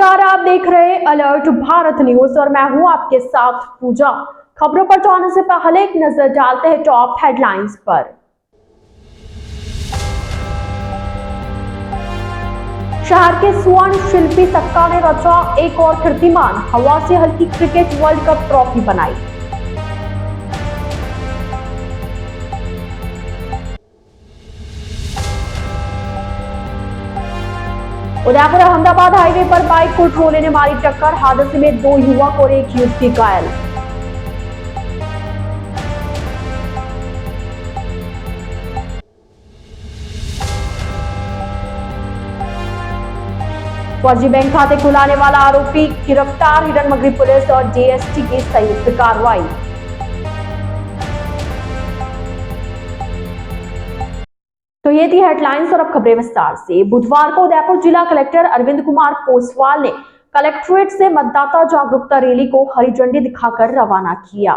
नमस्कार, आप देख रहे हैं अलर्ट भारत न्यूज और मैं हूं आपके साथ पूजा। खबरों पर जाने से पहले एक नजर डालते हैं टॉप हेडलाइंस पर। शहर के स्वर्ण शिल्पी सक्का ने रचा एक और कीर्तिमान, हवा से हल्की क्रिकेट वर्ल्ड कप ट्रॉफी बनाई। उदयपुर अहमदाबाद हाईवे पर बाइक को ट्रोले ने मारी टक्कर, हादसे में 2 युवक और 1 युवती घायल। फर्जी बैंक खाते खुलाने वाला आरोपी गिरफ्तार, हिरनमगरी पुलिस और डीएसटी की संयुक्त कार्रवाई। तो ये थी हेडलाइंस और अब खबरें विस्तार से। बुधवार को उदयपुर जिला कलेक्टर अरविंद कुमार पोसवाल ने कलेक्ट्रेट से मतदाता जागरूकता रैली को हरी झंडी दिखाकर रवाना किया।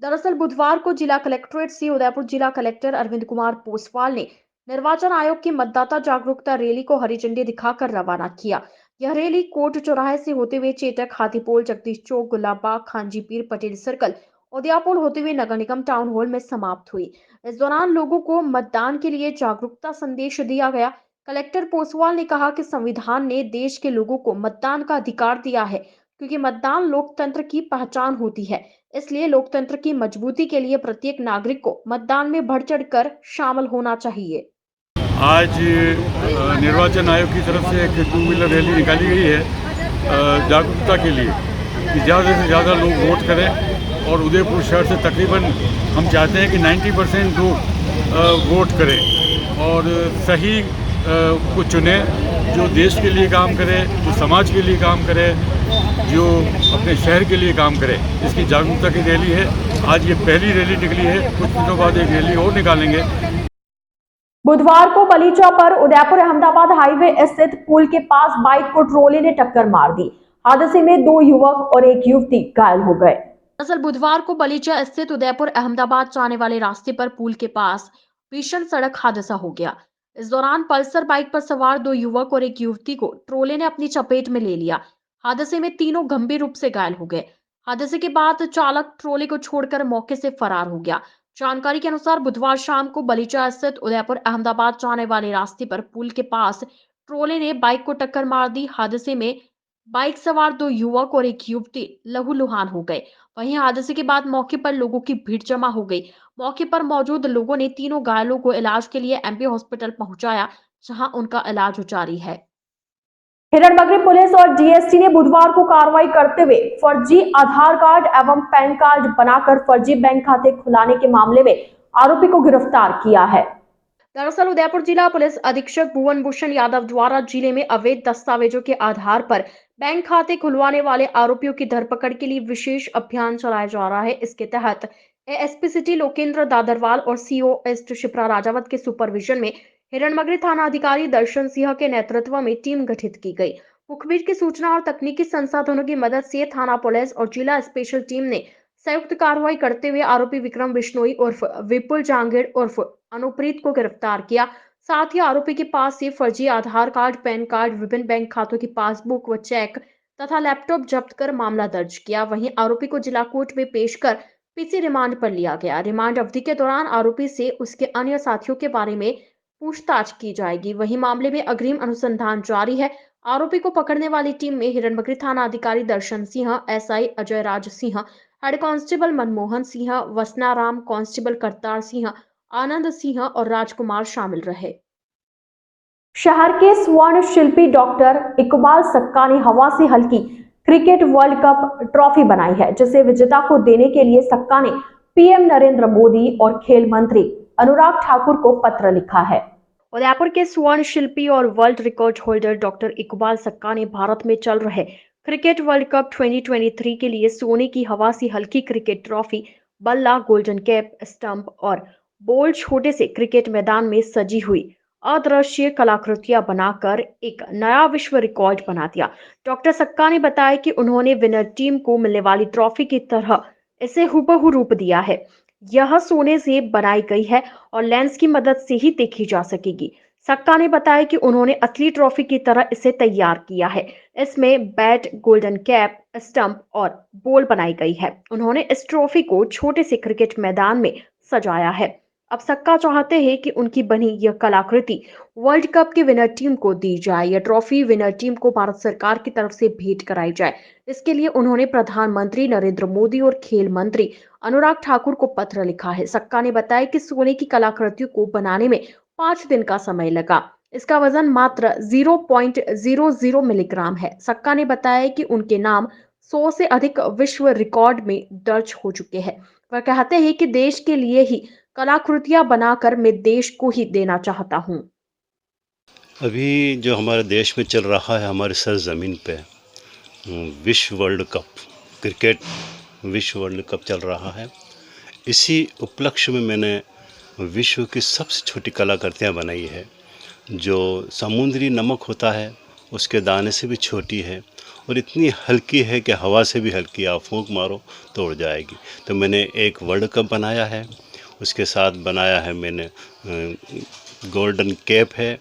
दरअसल बुधवार को जिला कलेक्ट्रेट से उदयपुर जिला कलेक्टर अरविंद कुमार पोसवाल ने निर्वाचन आयोग की मतदाता जागरूकता रैली को हरी झंडी दिखाकर रवाना किया। यह रैली कोर्ट चौराहे से होते हुए चेटक, हाथीपोल, जगदीश चौक, गुलाबबाग, खांजी पीर, पटेल सर्कल, उदयपुर होते हुए नगर निगम टाउन हॉल में समाप्त हुई। इस दौरान लोगों को मतदान के लिए जागरूकता संदेश दिया गया। कलेक्टर पोसवाल ने कहा कि संविधान ने देश के लोगों को मतदान का अधिकार दिया है, क्योंकि मतदान लोकतंत्र की पहचान होती है। इसलिए लोकतंत्र की मजबूती के लिए प्रत्येक नागरिक को मतदान में बढ़ चढ़कर शामिल होना चाहिए। आज निर्वाचन आयोग की तरफ से एक 2 व्हीलर रैली निकाली गई है जागरूकता के लिए कि ज़्यादा से ज़्यादा लोग वोट करें। और उदयपुर शहर से तकरीबन हम चाहते हैं कि 90% लोग वोट करें और सही को चुने, जो देश के लिए काम करे, जो समाज के लिए काम करे, जो अपने शहर के लिए काम करे। इसकी जागरूकता की रैली है। आज ये पहली रैली निकली है, कुछ दिनों बाद एक रैली और निकालेंगे। बुधवार को बलीचा पर उदयपुर अहमदाबाद हाईवे स्थित पुल के पास बाइक को ट्रोले ने टक्कर मार दी। हादसे में 2 युवक और 1 युवती घायल हो गए। दरअसल बुधवार को बलीचा स्थित उदयपुर अहमदाबाद जाने वाले रास्ते पर पुल के पास भीषण सड़क हादसा हो गया। इस दौरान पल्सर बाइक पर सवार 2 युवक और 1 युवती को ट्रोले ने अपनी चपेट में ले लिया। हादसे में तीनों गंभीर रूप से घायल हो गए। हादसे के बाद चालक ट्रोले को छोड़कर मौके से फरार हो गया। जानकारी के अनुसार बुधवार शाम को बलीचा स्थित उदयपुर अहमदाबाद जाने वाले रास्ते पर पुल के पास ट्रोले ने बाइक को टक्कर मार दी। हादसे में बाइक सवार 2 युवक और 1 युवती लहूलुहान हो गए। वहीं हादसे के बाद मौके पर लोगों की भीड़ जमा हो गई। मौके पर मौजूद लोगों ने तीनों घायलों को इलाज के लिए एमपी हॉस्पिटल पहुंचाया, जहां उनका इलाज जारी है। हिरनमगरी पुलिस और डीएसटी ने बुधवार को कार्रवाई करते हुए फर्जी आधार कार्ड एवं पैन कार्ड बनाकर फर्जी बैंक खाते खुलाने के मामले में आरोपी को गिरफ्तार किया है। दरअसल उदयपुर जिला पुलिस अधीक्षक भुवन भूषण यादव द्वारा जिले में अवैध दस्तावेजों के आधार पर बैंक खाते खुलवाने वाले आरोपियों की धरपकड़ के लिए विशेष अभियान चलाया जा रहा है। इसके तहत एएसपी सिटी लोकेंद्र दादरवाल और सीओ ईस्ट शिप्रा राजावत के सुपरविजन में हिरणमगरी थाना अधिकारी दर्शन सिंह के नेतृत्व में टीम गठित की गई। मुखबिर की सूचना और तकनीकी संसाधनों की मदद से थाना पुलिस और जिला स्पेशल टीम ने संयुक्त कार्रवाई करते हुए आरोपी विक्रम बिश्नोई उर्फ विपुल जांगीर उर्फ अनुप्रीत को गिरफ्तार किया। साथ ही आरोपी के पास से फर्जी आधार कार्ड, पैन कार्ड, विभिन्न बैंक खातों की पासबुक व चेक तथा लैपटॉप जब्त कर मामला दर्ज किया। वहीं आरोपी को जिला कोर्ट में पेश कर पीसी रिमांड पर लिया गया। रिमांड अवधि के दौरान आरोपी से उसके अन्य साथियों के बारे में पूछताछ की जाएगी। वहीं मामले में अग्रिम अनुसंधान जारी है। आरोपी को पकड़ने वाली टीम में हिरणमगरी थाना अधिकारी Darshan Singh, SI Ajay Raj Singh, head constable Manmohan Singh, Vasnaram, constable Kartar Singh, Anand Singh और राजकुमार शामिल रहे। शहर के स्वर्ण शिल्पी डॉक्टर इकबाल सक्का ने हवा से हल्की क्रिकेट वर्ल्ड कप ट्रॉफी बनाई है, जिसे विजेता को देने के लिए सक्का ने पीएम नरेंद्र मोदी और खेल मंत्री अनुराग ठाकुर को पत्र लिखा है। उदयपुर के स्वर्ण शिल्पी और world record holder doctor Iqbal Sakka ने भारत में चल रहे क्रिकेट वर्ल्ड कप 2023 के लिए सोने की हवा से हल्की क्रिकेट ट्रॉफी, बल्ला, गोल्डन कैप, स्टंप और बॉल छोटे से क्रिकेट मैदान में सजी हुई अदृश्य कलाकृतियां बनाकर एक नया विश्व रिकॉर्ड बना दिया। डॉक्टर सक्का ने बताया कि उन्होंने विनर टीम को मिलने वाली ट्रॉफी की तरह इसे हूबहू रूप दिया है। यह सोने से बनाई गई है और लेंस की मदद से ही देखी जा सकेगी। सक्का ने बताया कि उन्होंने असली ट्रॉफी की तरह इसे तैयार किया है। इसमें बैट, गोल्डन कैप, स्टंप और बॉल बनाई गई है। उन्होंने इस ट्रॉफी को छोटे से क्रिकेट मैदान में सजाया है। अब सक्का चाहते हैं कि उनकी बनी यह कलाकृति वर्ल्ड कप की विनर टीम को दी जाए। यह ट्रॉफी विनर टीम को भारत सरकार की तरफ से भेंट कराई जाए। इसके लिए उन्होंने प्रधानमंत्री नरेंद्र मोदी और खेल मंत्री अनुराग ठाकुर को पत्र लिखा है। सक्का ने बताया कि सोने की कलाकृतियों को बनाने में 5 दिन का समय लगा। इसका वजन मात्र 0.00 मिलीग्राम है। सक्का ने बताया कि उनके नाम 100 से अधिक विश्व रिकॉर्ड में दर्ज हो चुके हैं। वह कहते हैं कि देश के लिए ही कलाकृतियां बनाकर मैं देश को ही देना चाहता हूं। अभी जो हमारे देश में चल रहा है, हमारे सरजमीन पे विश्व वर्ल्ड कप, क्रिकेट विश्व वर्ल्ड कप चल रहा है। इसी उपलक्ष्य में मैंने विश्व की सबसे छोटी कलाकृतियाँ बनाई है, जो समुद्री नमक होता है उसके दाने से भी छोटी है और इतनी हल्की है कि हवा से भी हल्की, आप फूंक मारो तो उड़ जाएगी। तो मैंने एक वर्ल्ड कप बनाया है, उसके साथ बनाया है मैंने गोल्डन कैप है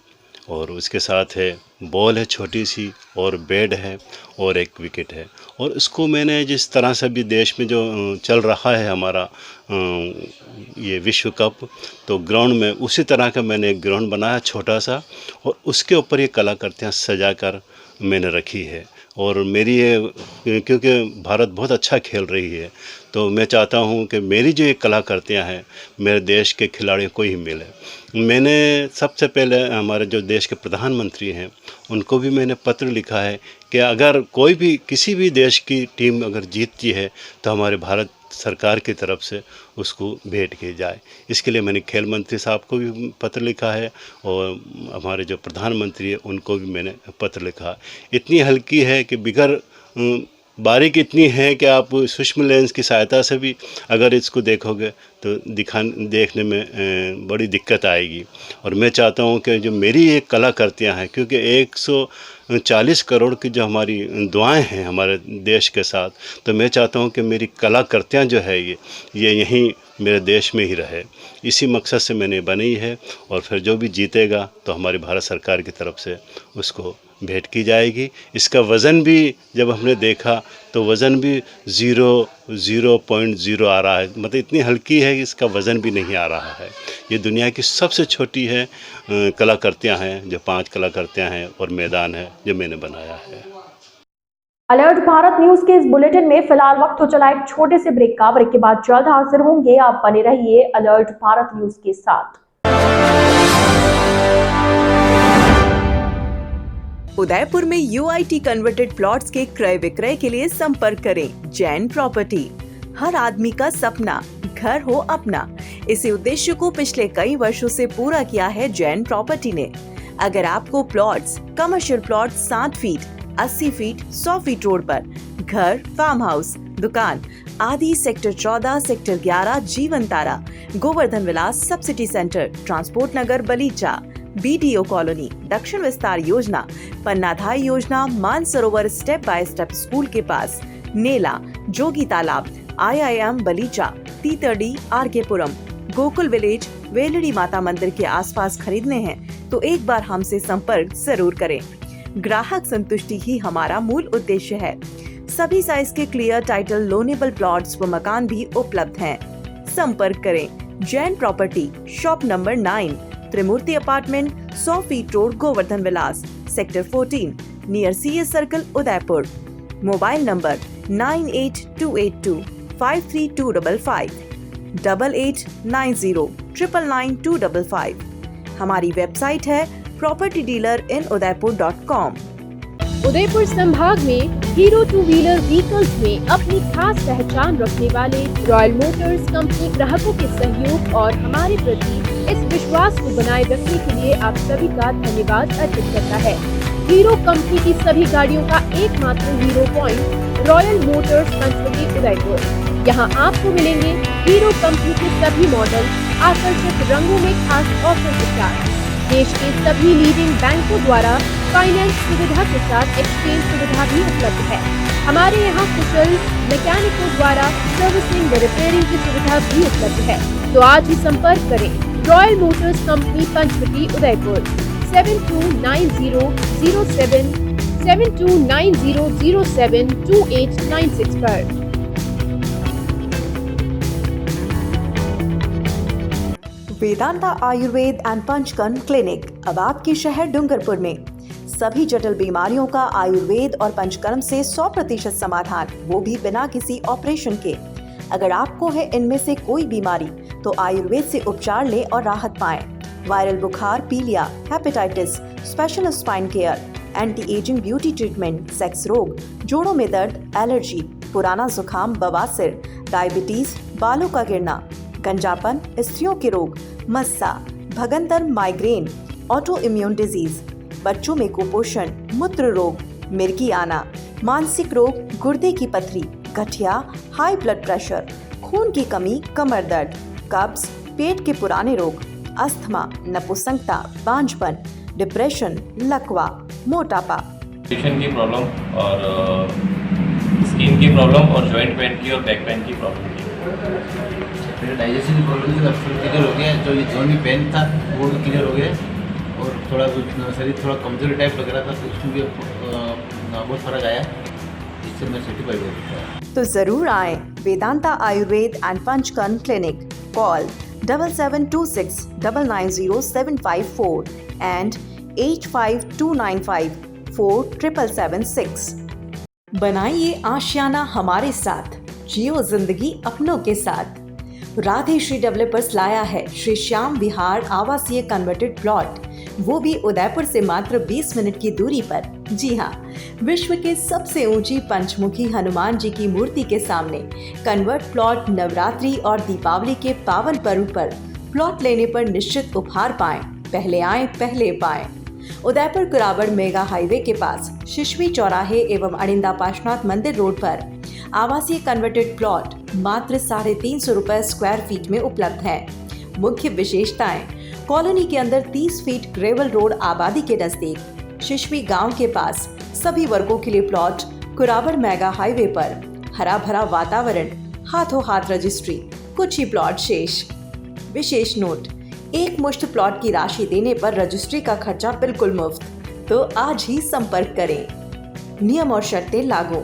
और उसके साथ है बॉल है छोटी सी और बैट है और एक विकेट है। और इसको मैंने जिस तरह से भी देश में जो चल रहा है हमारा ये विश्व कप, तो ग्राउंड में उसी तरह का मैंने एक ग्राउंड बनाया छोटा सा और उसके ऊपर ये कलाकृतियाँ सजा कर मैंने रखी है। और मेरी ये, क्योंकि भारत बहुत अच्छा खेल रही है, तो मैं चाहता हूँ कि मेरी जो ये कलाकृतियाँ हैं मेरे देश के खिलाड़ियों को ही मिले। मैंने सबसे पहले हमारे जो देश के प्रधानमंत्री हैं उनको भी मैंने पत्र लिखा है कि अगर कोई भी किसी भी देश की टीम अगर जीतती है तो हमारे भारत सरकार की तरफ से उसको भेंट की जाए। इसके लिए मैंने खेल मंत्री साहब को भी पत्र लिखा है और हमारे जो प्रधानमंत्री हैं उनको भी मैंने पत्र लिखा। इतनी हल्की है कि बिगर बारीक इतनी है कि आप सूक्ष्म लेंस की सहायता से भी अगर इसको देखोगे तो देखने में बड़ी दिक्कत आएगी। और मैं चाहता हूँ कि जो मेरी ये कलाकृतियाँ हैं, क्योंकि 140 करोड़ की जो हमारी दुआएं हैं हमारे देश के साथ, तो मैं चाहता हूँ कि मेरी कलाकृतियाँ जो है ये यहीं मेरे देश में ही रहे। इसी मकसद से मैंने बनाई है और फिर जो भी जीतेगा तो हमारी भारत सरकार की तरफ से उसको भेंट की जाएगी। इसका वज़न भी जब हमने देखा तो वज़न भी 0.0 आ रहा है, मतलब इतनी हल्की है कि इसका वज़न भी नहीं आ रहा है। ये दुनिया की सबसे छोटी है कलाकृतियाँ हैं, जो 5 कलाकृतियाँ हैं और मैदान है जो मैंने बनाया है। अलर्ट भारत न्यूज के इस बुलेटिन में फिलहाल वक्त हो चला एक छोटे से ब्रेक का। ब्रेक के बाद जल्द हाजिर होंगे। आप बने रहिए अलर्ट भारत न्यूज के साथ। उदयपुर में UIT कन्वर्टेड प्लॉट्स के क्रय विक्रय के लिए संपर्क करें जैन प्रॉपर्टी। हर आदमी का सपना घर हो अपना, इसी उद्देश्य को पिछले कई वर्षों से पूरा किया है जैन प्रॉपर्टी ने। अगर आपको plots, commercial plots 7 feet, 80 feet, 100 feet road पर घर, फार्म हाउस, दुकान आदि सेक्टर 14, सेक्टर 11, जीवन तारा, गोवर्धन विलास सबसिटी सेंटर, ट्रांसपोर्ट नगर बलीचा, BDO कॉलोनी, दक्षिण विस्तार योजना, पन्नाधाई योजना, Mansarovar step by step school के पास, नेला, जोगी तालाब, IIM बलीचा, तीतरडी, RK पुरम, गोकुल विलेज, वेलड़ी माता मंदिर के आसपास खरीदने हैं तो एक बार हमसे संपर्क जरूर करें। ग्राहक संतुष्टि ही हमारा मूल उद्देश्य है। सभी साइज के क्लियर टाइटल लोनेबल प्लॉट्स व मकान भी उपलब्ध हैं। संपर्क करें Jain property, shop number 9, Trimurti apartment, 100 feet road, Govardhan Vilas, sector 14, near CS circle, Udaipur. Mobile number 9828253255, 8890999255। हमारी वेबसाइट है propertydealerinudaypur.com। उदयपुर संभाग में हीरो 2 व्हीलर व्हीकल्स में अपनी खास पहचान रखने वाले रॉयल मोटर्स कंपनी ग्राहकों के सहयोग और हमारे प्रति इस विश्वास को बनाए रखने के लिए आप सभी का धन्यवाद अर्पित करता है। हीरो कंपनी की सभी गाड़ियों का एकमात्र हीरो पॉइंट रॉयल मोटर्स पंचवटी उदयपुर। यहाँ आपको मिलेंगे हीरो कंपनी के सभी मॉडल आकर्षक रंगों में खास ऑफर के साथ। देश के सभी लीडिंग बैंकों द्वारा फाइनेंस सुविधा के साथ एक्सचेंज सुविधा भी उपलब्ध है। हमारे यहाँ कुशल मैकेनिकों द्वारा सर्विसिंग व रिपेयरिंग की सुविधा भी उपलब्ध है। तो आज ही संपर्क करें रॉयल मोटर्स कंपनी पंचवटी उदयपुर। 729007 पर। वेदांता आयुर्वेद एंड पंचकर्म क्लिनिक अब आपके शहर डूंगरपुर में। सभी जटिल बीमारियों का आयुर्वेद और पंचकर्म से 100% समाधान, वो भी बिना किसी ऑपरेशन के। अगर आपको है इनमें से कोई बीमारी तो आयुर्वेद से उपचार लें और राहत पाएं। वायरल बुखार, पीलिया, hepatitis, special spine care, anti ageing beauty treatment, sex रोग, जोड़ों में दर्द, एलर्जी, पुराना जुकाम, बवासीर, डायबिटीज, बालों का गिरना, गंजापन, स्त्रियों के रोग, मस्सा, भगंदर, माइग्रेन, ऑटो इम्यून डिजीज, बच्चों में कुपोषण, मूत्र रोग, मिर्गी आना, मानसिक रोग, गुर्दे की पथरी, गठिया, हाई ब्लड प्रेशर, खून की कमी, कमर दर्द, कब्ज, पेट के पुराने रोग, अस्थमा, नपुंसकता, बांझपन, डिप्रेशन, लकवा, मोटापा, न्यूट्रिशन की प्रॉब्लम और स्किन की प्रॉब्लम और जॉइंट पेन की और बैक पेन की प्रॉब्लम थी। मेरे डाइजेशन की प्रॉब्लम से सब क्लियर हो गया, जो ये जोन में पेन था वो भी क्लियर हो गया और थोड़ा कुछ शरीर थोड़ा कमजोरी टाइप लग रहा था तो उसमें भी बहुत फर्क आया, इससे मैं सेटिस्फाइड हो गया। तो जरूर आए Vedanta Ayurveda and Panchakarma clinic. Call 7726 990754 and 85295 4776। बनाइए आशियाना हमारे साथ, जियो जिंदगी अपनों के साथ। राधे श्री डेवलपर्स लाया है श्री श्याम विहार आवासीय कन्वर्टेड प्लॉट, वो भी उदयपुर से मात्र 20 मिनट की दूरी पर। जी हाँ, विश्व के सबसे ऊंची पंचमुखी हनुमान जी की मूर्ति के सामने कन्वर्ट प्लॉट। नवरात्रि और दीपावली के पावन पर्व पर प्लॉट लेने पर निश्चित उपहार पाएं। पहले आएं पहले पाएं। उदयपुर कुराबड़ मेगा हाईवे के पास शिशवी चौराहे एवं अड़िंदा पाशनाथ मंदिर रोड पर आवासीय कन्वर्टेड प्लॉट मात्र 350 रुपए स्क्वायर फीट में उपलब्ध है। मुख्य विशेषताएं: कॉलोनी के अंदर 30 फीट ग्रेवल रोड, आबादी के नजदीक, शिशवी गांव के पास, सभी वर्गों के लिए प्लॉट, कुराबड़ मेगा हाईवे पर, हरा भरा वातावरण, हाथों हाथ रजिस्ट्री, कुछ ही प्लॉट शेष। विशेष नोट: एक मुश्त प्लॉट की राशि देने पर रजिस्ट्री का खर्चा बिल्कुल मुफ्त। तो आज ही संपर्क करें। नियम और शर्तें लागू।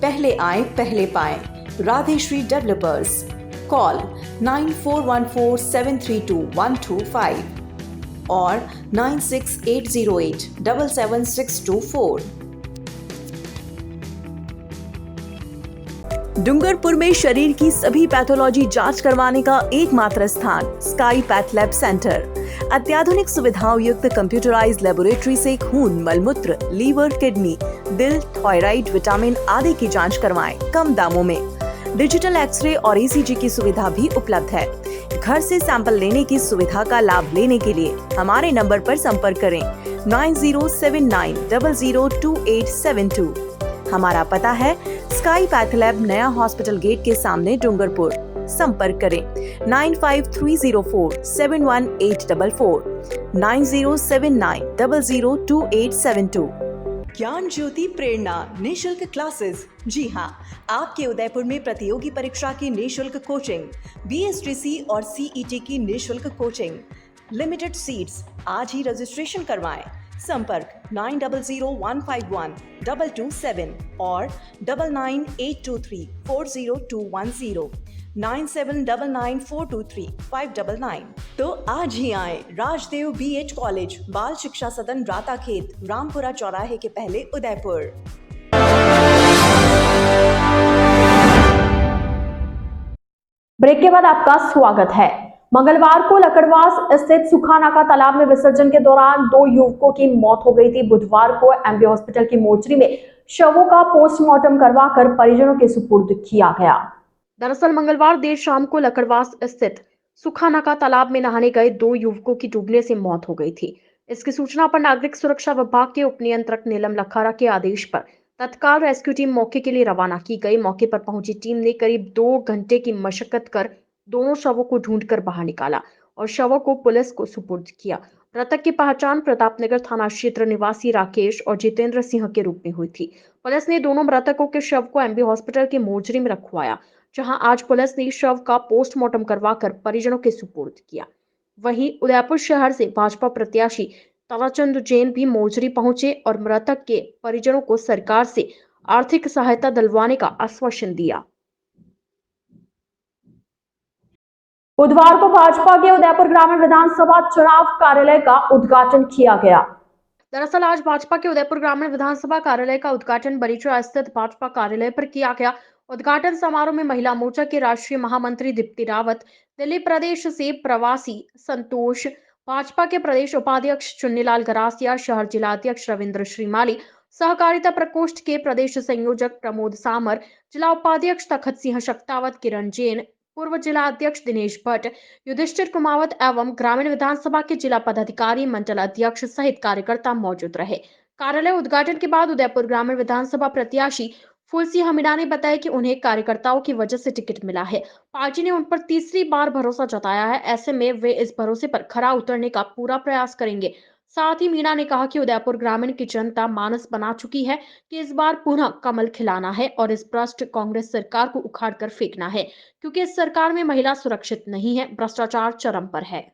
पहले आएं पहले पाएं। राधे श्री डेवलपर्स। कॉल 9414732125 और 9680877624। डूंगरपुर में शरीर की सभी पैथोलॉजी जांच करवाने का एकमात्र स्थान स्काई पैथ लैब सेंटर। अत्याधुनिक सुविधाओं युक्त कंप्यूटराइज्ड लेबोरेटरी से खून, मलमूत्र, लीवर, किडनी, दिल, थायराइड, विटामिन आदि की जांच करवाएं कम दामों में। डिजिटल एक्सरे और ईसीजी की सुविधा भी उपलब्ध है। घर से सैंपल लेने की सुविधा का लाभ लेने के लिए हमारे नंबर पर संपर्क करें 9079002872। हमारा पता है स्काई पैथ लैब, नया हॉस्पिटल गेट के सामने, डूंगरपुर। संपर्क करें 9530471844 9079002872। ज्ञान ज्योति प्रेरणा निशुल्क क्लासेस। जी हाँ, आपके उदयपुर में प्रतियोगी परीक्षा की निशुल्क कोचिंग, बीएसटीसी और सीईटी की निशुल्क कोचिंग, लिमिटेड सीट्स। आज ही रजिस्ट्रेशन करवाएं। संपर्क 9001512227 और 9982340210 9799423599। तो आज ही आए राजदेव बीएड कॉलेज, बाल शिक्षा सदन, राता खेत, रामपुरा चौराहे के पहले, उदयपुर। ब्रेक के बाद आपका स्वागत है। मंगलवार को लकड़वास स्थित सुखानाका तालाब में विसर्जन के दौरान 2 युवकों की मौत हो गई थी। बुधवार को एमबी हॉस्पिटल की मोर्चरी में शवों का पोस्टमार्टम करवाकर परिजनों के सुपुर्द किया गया। दरअसल मंगलवार देर शाम को लकड़वास स्थित सुखानाका तालाब में नहाने गए 2 युवकों की डूबने से मौत हो गई थी। इसकी सूचना पर नागरिक सुरक्षा विभाग के उप नियंत्रक नीलम लखारा के आदेश पर तत्काल रेस्क्यू टीम मौके के लिए रवाना की गई। मौके पर पहुंची टीम ने करीब 2 घंटे की मशक्कत कर दोनों शवों को ढूंढकर बाहर निकाला और शवों को पुलिस को सुपुर्द किया। मृतक की पहचान प्रतापनगर थाना क्षेत्र निवासी राकेश और जितेंद्र सिंह के रूप में हुई थी। पुलिस ने दोनों मृतकों के शव को एमबी हॉस्पिटल के मोर्चरी में रखवाया, जहां आज पुलिस ने शव का पोस्टमार्टम करवाकर परिजनों के सुपुर्द किया। वहीं उदयपुर शहर से भाजपा प्रत्याशी ताराचंद जैन भी मौजरी पहुंचे और मृतक के परिजनों को सरकार से आर्थिक सहायता दिलवाने का आश्वासन दिया। बुधवार को भाजपा के उदयपुर ग्रामीण विधानसभा चुनाव कार्यालय का उद्घाटन किया गया। दरअसल आज भाजपा के उदयपुर ग्रामीण विधानसभा कार्यालय का उद्घाटन बरीचरा स्थित भाजपा कार्यालय पर किया गया। उद्घाटन समारोह में महिला मोर्चा के राष्ट्रीय महामंत्री दीप्ति रावत, दिल्ली प्रदेश से प्रवासी संतोष, भाजपा के प्रदेश उपाध्यक्ष चुन्नीलाल गरासिया, शहर जिलाध्यक्ष रविंद्र श्रीमाली, सहकारिता प्रकोष्ठ के प्रदेश संयोजक प्रमोद सामर, जिला उपाध्यक्ष तखत सिंह शक्तावत, किरण जैन, पूर्व जिला अध्यक्ष दिनेश भट्ट, युधिष्ठिर कुमावत एवं ग्रामीण विधानसभा के जिला पदाधिकारी, मंडल अध्यक्ष सहित कार्यकर्ता मौजूद रहे। कार्यालय उद्घाटन के बाद उदयपुर ग्रामीण विधानसभा प्रत्याशी फूलसिंह मीणा ने बताया कि उन्हें कार्यकर्ताओं की वजह से टिकट मिला है। पार्टी ने उन पर तीसरी बार भरोसा जताया है, ऐसे में वे इस भरोसे पर खरा उतरने का पूरा प्रयास करेंगे। साथ ही मीणा ने कहा कि उदयपुर ग्रामीण की जनता मानस बना चुकी है कि इस बार पुनः कमल खिलाना है और इस भ्रष्ट कांग्रेस सरकार को उखाड़ कर फेंकना है, क्योंकि इस सरकार में महिला सुरक्षित नहीं है, भ्रष्टाचार चरम पर है।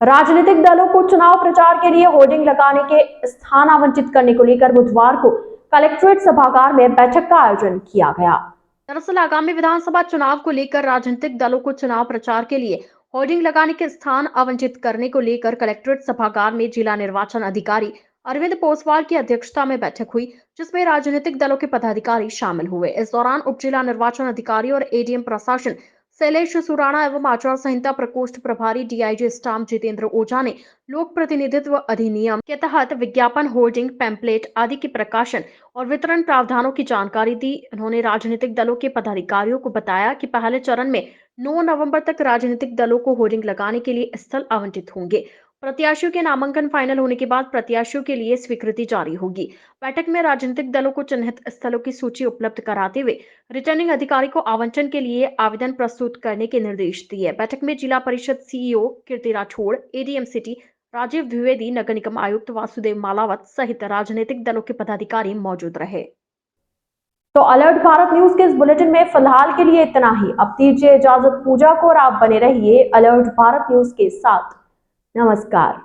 राजनीतिक दलों को चुनाव प्रचार के लिए होर्डिंग लगाने के स्थान आवंटित करने को लेकर बुधवार को कलेक्ट्रेट सभागार में बैठक का आयोजन किया गया। दरअसल आगामी विधानसभा चुनाव को लेकर राजनीतिक दलों को चुनाव प्रचार के लिए होर्डिंग लगाने के स्थान आवंटित करने को लेकर कलेक्ट्रेट सभागार में जिला निर्वाचन अधिकारी अरविंद पोसवाल की अध्यक्षता में बैठक हुई, जिसमें राजनीतिक दलों के पदाधिकारी शामिल हुए। इस दौरान उप जिला निर्वाचन अधिकारी और एडीएम प्रशासन शैलेश सुराणा एवं आचार संहिता प्रकोष्ठ प्रभारी डीआईजी स्टाम्प जितेंद्र ओझा ने लोक प्रतिनिधित्व अधिनियम के तहत विज्ञापन, होर्डिंग, पैम्पलेट आदि के प्रकाशन और वितरण प्रावधानों की जानकारी दी। उन्होंने राजनीतिक दलों के पदाधिकारियों को बताया कि पहले चरण में 9 नवंबर तक राजनीतिक दलों को होर्डिंग लगाने के लिए स्थल आवंटित होंगे। प्रत्याशियों के नामांकन फाइनल होने के बाद प्रत्याशियों के लिए स्वीकृति जारी होगी। बैठक में राजनीतिक दलों को चिन्हित स्थलों की सूची उपलब्ध कराते हुए रिटर्निंग अधिकारी को आवंटन के लिए आवेदन प्रस्तुत करने के निर्देश दिए। बैठक में जिला परिषद सीईओ कीर्ति राठौड़, एडीएम सिटी राजीव द्विवेदी, नगर निगम आयुक्त वासुदेव मालावत सहित राजनीतिक दलों के पदाधिकारी मौजूद रहे। तो अलर्ट भारत न्यूज के इस बुलेटिन में फिलहाल के लिए इतना ही। अब दीजिए इजाजत पूजा को और आप बने रहिए अलर्ट भारत न्यूज के साथ। नमस्कार।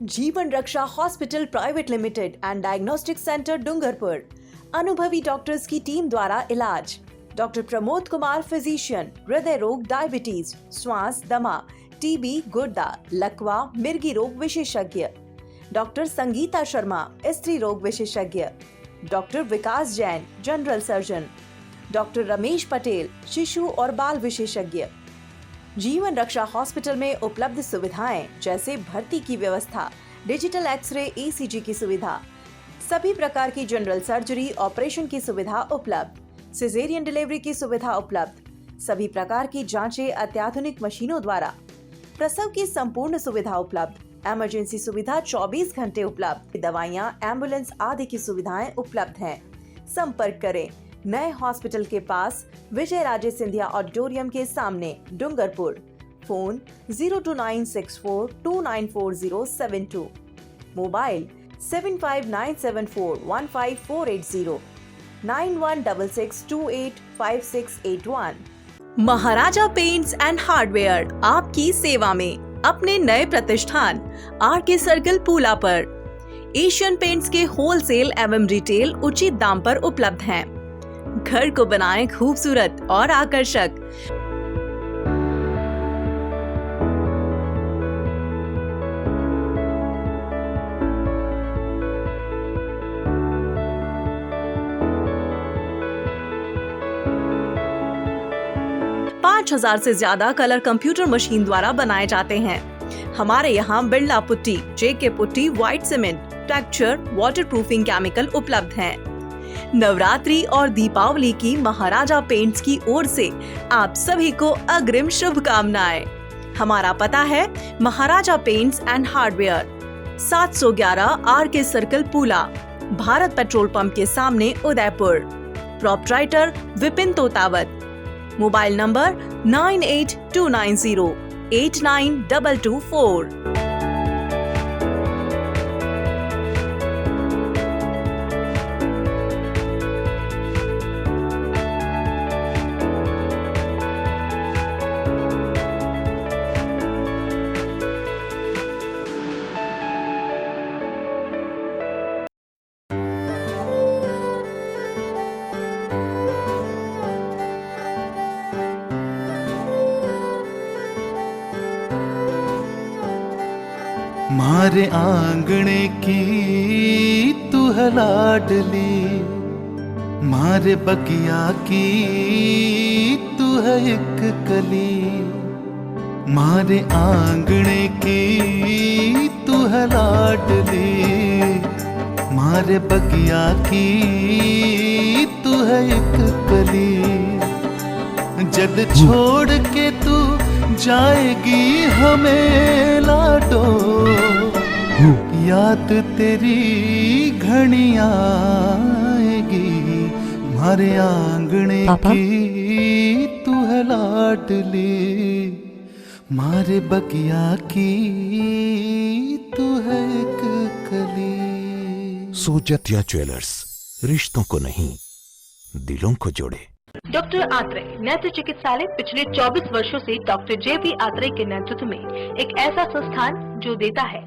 Jeevan Raksha hospital private limited and diagnostic centre Dungarpur, अनुभवी डॉक्टर्स की टीम द्वारा इलाज। डॉक्टर प्रमोद कुमार फिजिशियन, हृदय रोग, डायबिटीज, श्वास, दमा, टीबी, गुर्दा, लकवा, मिर्गी रोग विशेषज्ञ। डॉक्टर संगीता शर्मा, स्त्री रोग विशेषज्ञ। Doctor Vikas Jain, general surgeon. Doctor Ramesh Patel, शिशु और बाल विशेषज्ञ। जीवन रक्षा हॉस्पिटल में उपलब्ध सुविधाएं जैसे भर्ती की व्यवस्था, डिजिटल एक्सरे, ईसीजी की सुविधा, सभी प्रकार की जनरल सर्जरी ऑपरेशन की सुविधा उपलब्ध, सिजेरियन डिलीवरी की सुविधा उपलब्ध, सभी प्रकार की जांचें अत्याधुनिक मशीनों द्वारा, प्रसव की संपूर्ण सुविधा उपलब्ध, इमरजेंसी सुविधा 24 घंटे उपलब्ध, दवाइयां, एम्बुलेंस आदि की सुविधाएं उपलब्ध हैं। संपर्क करें नए हॉस्पिटल के पास, विजय राजे सिंधिया ऑडिटोरियम के सामने, Dungarpur. Phone 02964294072, mobile 7597415480, 9166285681। Maharaja paints and hardware आपकी सेवा में अपने नए प्रतिष्ठान आरके सर्कल पूला पर एशियन पेंट्स के होलसेल एवं रिटेल उचित दाम पर उपलब्ध हैं। घर को बनाएं खूबसूरत और आकर्षक। पाँच 5000 से ज्यादा कलर कंप्यूटर मशीन द्वारा बनाए जाते हैं। हमारे यहाँ Birla putty, JK putty, white cement, texture, waterproofing chemical उपलब्ध हैं। नवरात्रि और दीपावली की महाराजा पेंट्स की ओर से आप सभी को अग्रिम शुभकामनाएं। हमारा पता है Maharaja paints and hardware, 711 RK circle Pula, Bharat petrol pump के सामने, Udaipur. Proprietor Vipin Totawat. Mobile number 9829089224। मारे आंगणे की तू है लाडली, मारे बगिया की तू है एक कली, मारे आंगणे की तू है लाडली, मारे बगिया की तू है एक कली। जद छोड़ के तू जाएगी हमें लाडो, याद तेरी घनी आएगी, मारे आंगणे की तू है लाडली, मारे बगिया की तू है एक कली। सोजतिया ज्वेलर्स, रिश्तों को नहीं दिलों को जोड़े। डॉक्टर आत्रेय नेत्र चिकित्सालय पिछले 24 वर्षों से डॉक्टर जे.बी. आत्रेय के नेतृत्व में एक ऐसा संस्थान जो देता है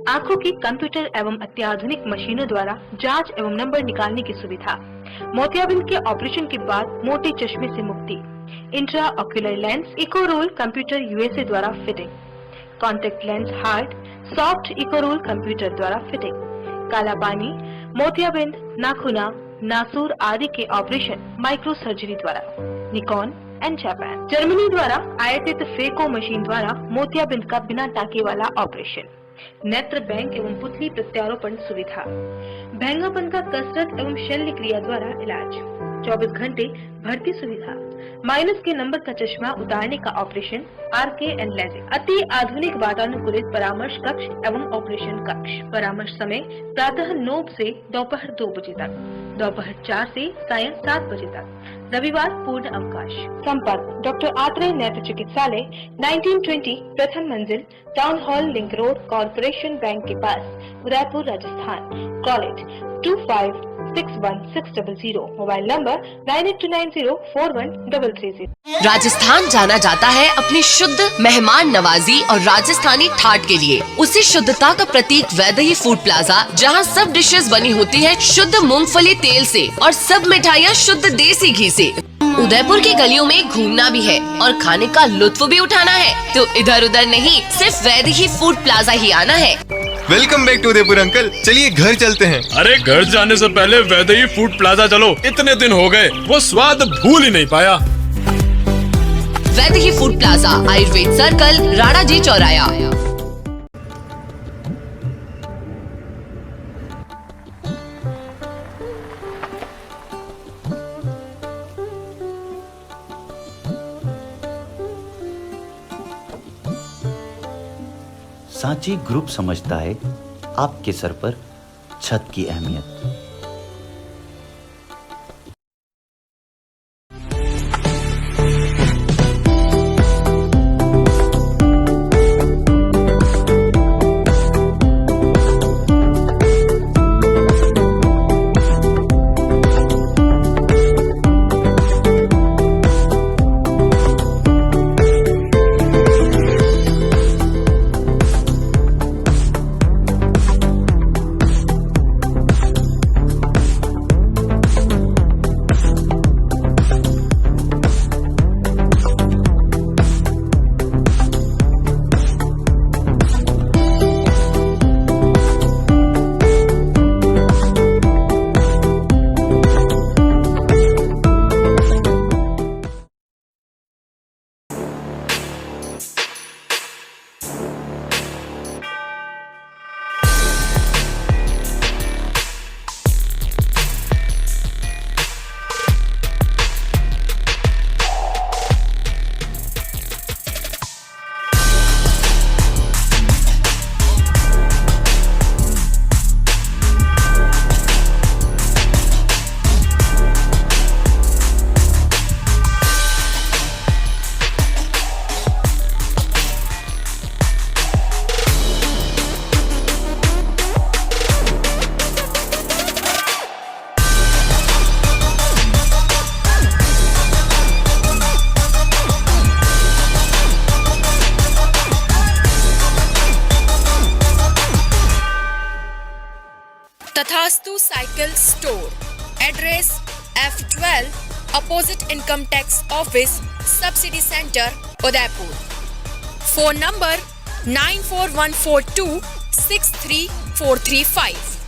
आंखों की कंप्यूटर एवं अत्याधुनिक मशीनों द्वारा जांच एवं नंबर निकालने की सुविधा, मोतियाबिंद के ऑपरेशन के बाद मोटे चश्मे से मुक्ति, इंट्रा ऑक्यूलर लेंस इको रोल कंप्यूटर यूएसए द्वारा fitting, contact lens hard soft इको रोल कंप्यूटर द्वारा फिटिंग, काला पानी, मोतियाबिंद, नाखूना, नासूर आदि के ऑपरेशन माइक्रो सर्जरी द्वारा, निकॉन एंड जापान, जर्मनी द्वारा आयातित फेको मशीन द्वारा मोतियाबिंद का बिना टाके वाला ऑपरेशन, नेत्र बैंक एवं पुतली प्रत्यारोपण सुविधा, भैंगापन का कसरत एवं शल्य क्रिया द्वारा इलाज, 24 घंटे भर्ती सुविधा, माइनस के नंबर का चश्मा उतारने का ऑपरेशन, आरके एंड लेजिक, अति आधुनिक वातानुकूलित परामर्श कक्ष एवं ऑपरेशन कक्ष, परामर्श समय प्रातः 9 से दोपहर 2 बजे तक, दोपहर 4 से सायं 7 बजे तक, रविवार पूर्ण अवकाश। संपर्क डॉक्टर आत्रेय नेत्र चिकित्सालय 1920 प्रथम मंजिल town hall link road corporation bank के पास, Udaipur Rajasthan. College 25616000, mobile number 9829041330। Rajasthan जाना जाता है अपनी शुद्ध मेहमान नवाजी और राजस्थानी ठाट के लिए। उसी शुद्धता का प्रतीक वैदेही फूड प्लाजा, जहां सब डिशेस बनी होती है शुद्ध मूंगफली तेल से और सब मिठाइयाँ शुद्ध देसी घी से। उदयपुर की गलियों में घूमना भी है और खाने का लुत्फ भी उठाना है तो इधर उधर नहीं, सिर्फ वैदेही फूड प्लाजा ही आना है। Welcome back to Udaipur uncle, चलिए घर चलते हैं। अरे घर जाने से पहले वैदेही फूड प्लाजा चलो, इतने दिन हो गए वो स्वाद भूल ही नहीं पाया। Vaidehi food plaza, Ayurveda circle, Rana ji चौराया। सांची ग्रुप समझता है आपके सर पर छत की अहमियत। Tathastu cycle store, address F12 opposite income tax office, subsidy centre, Udaipur. Phone number 94142 63435।